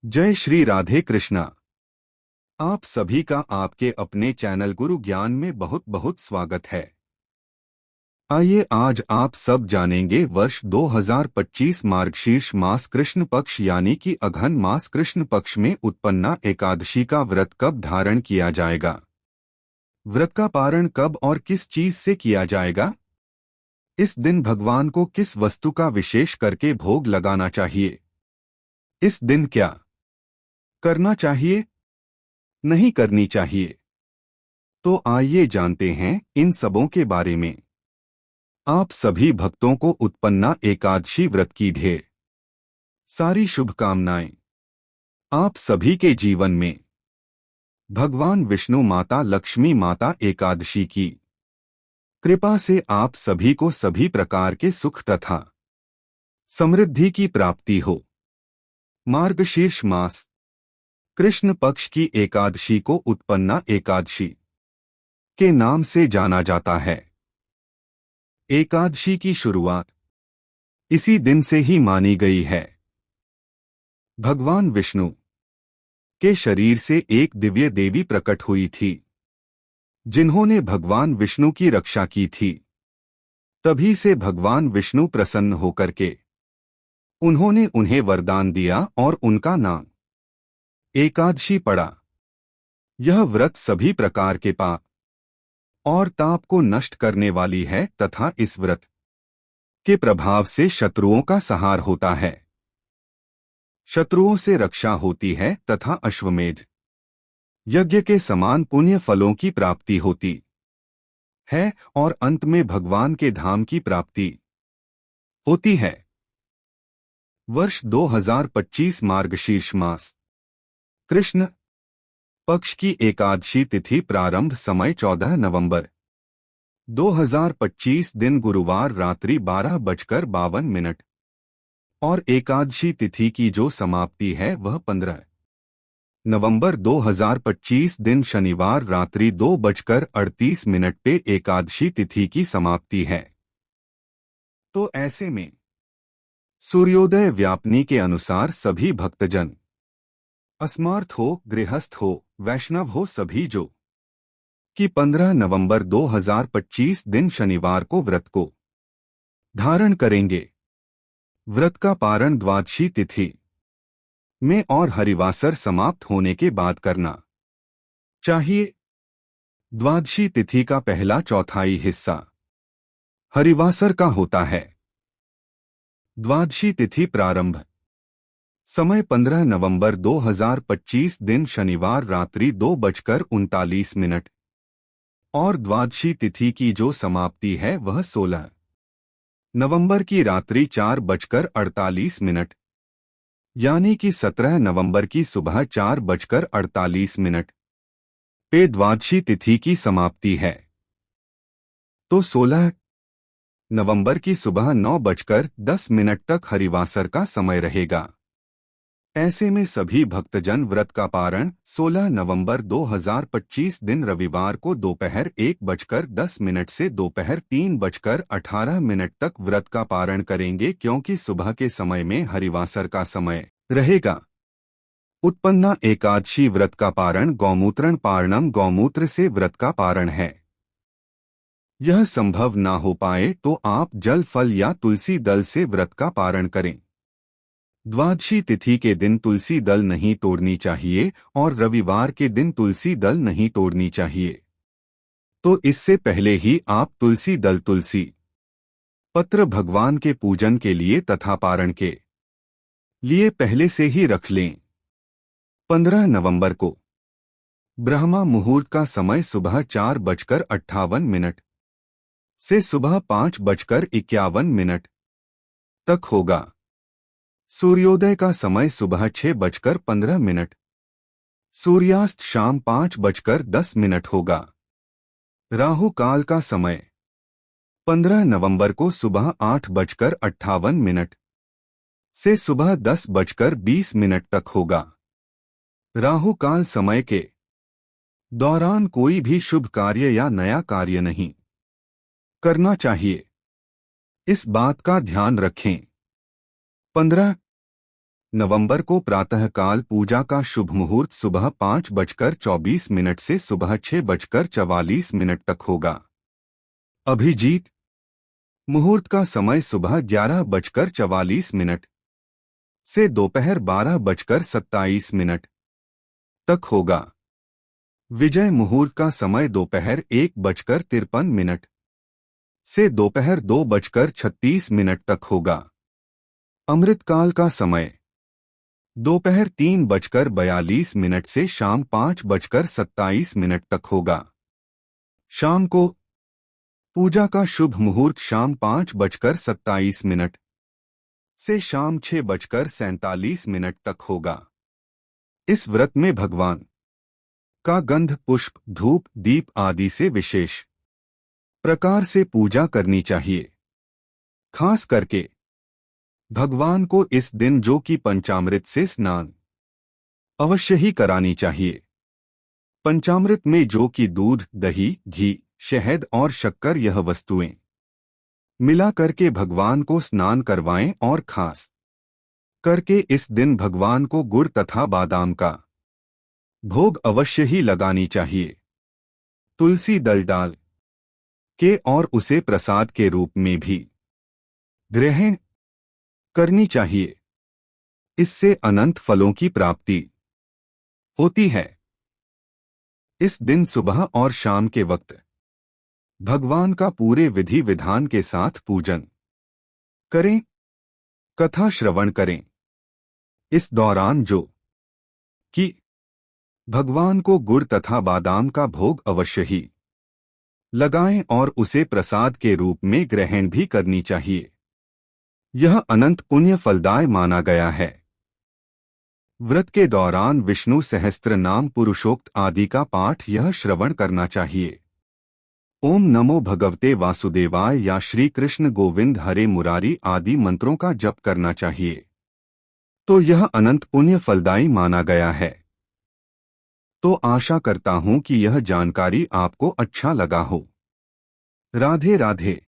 जय श्री राधे कृष्णा। आप सभी का आपके अपने चैनल गुरु ज्ञान में बहुत बहुत स्वागत है। आइए आज आप सब जानेंगे वर्ष 2025 मार्गशीर्ष मास कृष्ण पक्ष यानी कि अघन मास कृष्ण पक्ष में उत्पन्ना एकादशी का व्रत कब धारण किया जाएगा। व्रत का पारण कब और किस चीज से किया जाएगा। इस दिन भगवान को किस वस्तु का विशेष करके भोग लगाना चाहिए। इस दिन क्या करना चाहिए, नहीं करनी चाहिए। तो आइए जानते हैं इन सबों के बारे में। आप सभी भक्तों को उत्पन्ना एकादशी व्रत की ढेर सारी शुभकामनाएं। आप सभी के जीवन में भगवान विष्णु माता लक्ष्मी माता एकादशी की कृपा से आप सभी को सभी प्रकार के सुख तथा समृद्धि की प्राप्ति हो। मार्गशीर्ष मास कृष्ण पक्ष की एकादशी को उत्पन्ना एकादशी के नाम से जाना जाता है। एकादशी की शुरुआत इसी दिन से ही मानी गई है। भगवान विष्णु के शरीर से एक दिव्य देवी प्रकट हुई थी जिन्होंने भगवान विष्णु की रक्षा की थी। तभी से भगवान विष्णु प्रसन्न होकर के उन्होंने उन्हें वरदान दिया और उनका नाम एकादशी पड़ा। यह व्रत सभी प्रकार के पाप और ताप को नष्ट करने वाली है तथा इस व्रत के प्रभाव से शत्रुओं का संहार होता है, शत्रुओं से रक्षा होती है तथा अश्वमेध यज्ञ के समान पुण्य फलों की प्राप्ति होती है और अंत में भगवान के धाम की प्राप्ति होती है। वर्ष 2025 मार्गशीर्ष मास कृष्ण पक्ष की एकादशी तिथि प्रारंभ समय 14 नवंबर 2025 दिन गुरुवार रात्रि 12:52 और एकादशी तिथि की जो समाप्ति है वह 15 नवंबर 2025 दिन शनिवार रात्रि 2:38 पे एकादशी तिथि की समाप्ति है। तो ऐसे में सूर्योदय व्यापनी के अनुसार सभी भक्तजन अस्मार्थ हो, गृहस्थ हो, वैष्णव हो, सभी जो कि 15 नवंबर 2025 दिन शनिवार को व्रत को धारण करेंगे। व्रत का पारण द्वादशी तिथि में और हरिवासर समाप्त होने के बाद करना चाहिए। द्वादशी तिथि का पहला चौथाई हिस्सा हरिवासर का होता है। द्वादशी तिथि प्रारंभ समय 15 नवंबर 2025 दिन शनिवार रात्रि 2:39 और द्वादशी तिथि की जो समाप्ति है वह 16 नवंबर की रात्रि 4:48 यानी कि 17 नवंबर की सुबह 4:48 पे द्वादशी तिथि की समाप्ति है। तो 16 नवंबर की सुबह 9:10 तक हरिवासर का समय रहेगा। ऐसे में सभी भक्तजन व्रत का पारण 16 नवंबर 2025 दिन रविवार को दोपहर 1:10 से दोपहर 3:18 तक व्रत का पारण करेंगे, क्योंकि सुबह के समय में हरिवासर का समय रहेगा। उत्पन्ना एकादशी व्रत का पारण गौमूत्रण पारणम गौमूत्र से व्रत का पारण है। यह संभव ना हो पाए तो आप जल फल या तुलसी दल से व्रत का पारण करें। द्वादशी तिथि के दिन तुलसी दल नहीं तोड़नी चाहिए और रविवार के दिन तुलसी दल नहीं तोड़नी चाहिए। तो इससे पहले ही आप तुलसी दल तुलसी पत्र भगवान के पूजन के लिए तथा पारण के लिए पहले से ही रख लें। 15 नवंबर को ब्रह्मा मुहूर्त का समय सुबह 4:58 से सुबह 5:51 तक होगा। सूर्योदय का समय सुबह 6:15, सूर्यास्त शाम 5:10 होगा। राहु काल का समय 15 नवंबर को सुबह 8:58 से सुबह 10:20 तक होगा। राहु काल समय के दौरान कोई भी शुभ कार्य या नया कार्य नहीं करना चाहिए। इस बात का ध्यान रखें। 15 नवंबर को प्रातःकाल पूजा का शुभ मुहूर्त सुबह 5:24 से सुबह 6:44 तक होगा। अभिजीत मुहूर्त का समय सुबह 11:44 से दोपहर 12:27 तक होगा। विजय मुहूर्त का समय दोपहर 1:53 से दोपहर 2:36 तक होगा। अमृतकाल का समय दोपहर 3:42 से शाम 5:27 तक होगा। शाम को पूजा का शुभ मुहूर्त शाम 5:27 से शाम 6:47 तक होगा। इस व्रत में भगवान का गंध, पुष्प, धूप, दीप आदि से विशेष प्रकार से पूजा करनी चाहिए। खास करके भगवान को इस दिन जो कि पंचामृत से स्नान अवश्य ही करानी चाहिए। पंचामृत में जो कि दूध, दही, घी, शहद और शक्कर यह वस्तुएं मिला करके भगवान को स्नान करवाएं और खास करके इस दिन भगवान को गुड़ तथा बादाम का भोग अवश्य ही लगानी चाहिए। तुलसी दल डाल के और उसे प्रसाद के रूप में भी ग्रहण करनी चाहिए। इससे अनंत फलों की प्राप्ति होती है। इस दिन सुबह और शाम के वक्त भगवान का पूरे विधि विधान के साथ पूजन करें, कथा श्रवण करें। इस दौरान जो कि भगवान को गुड़ तथा बादाम का भोग अवश्य ही लगाएं और उसे प्रसाद के रूप में ग्रहण भी करनी चाहिए। यह अनंत पुण्य फलदाय माना गया है। व्रत के दौरान विष्णु सहस्त्र नाम, पुरुषोक्त आदि का पाठ यह श्रवण करना चाहिए। ओम नमो भगवते वासुदेवाय या श्री कृष्ण गोविंद हरे मुरारी आदि मंत्रों का जप करना चाहिए। तो यह अनंत पुण्य फलदायी माना गया है। तो आशा करता हूं कि यह जानकारी आपको अच्छा लगा हो। राधे राधे।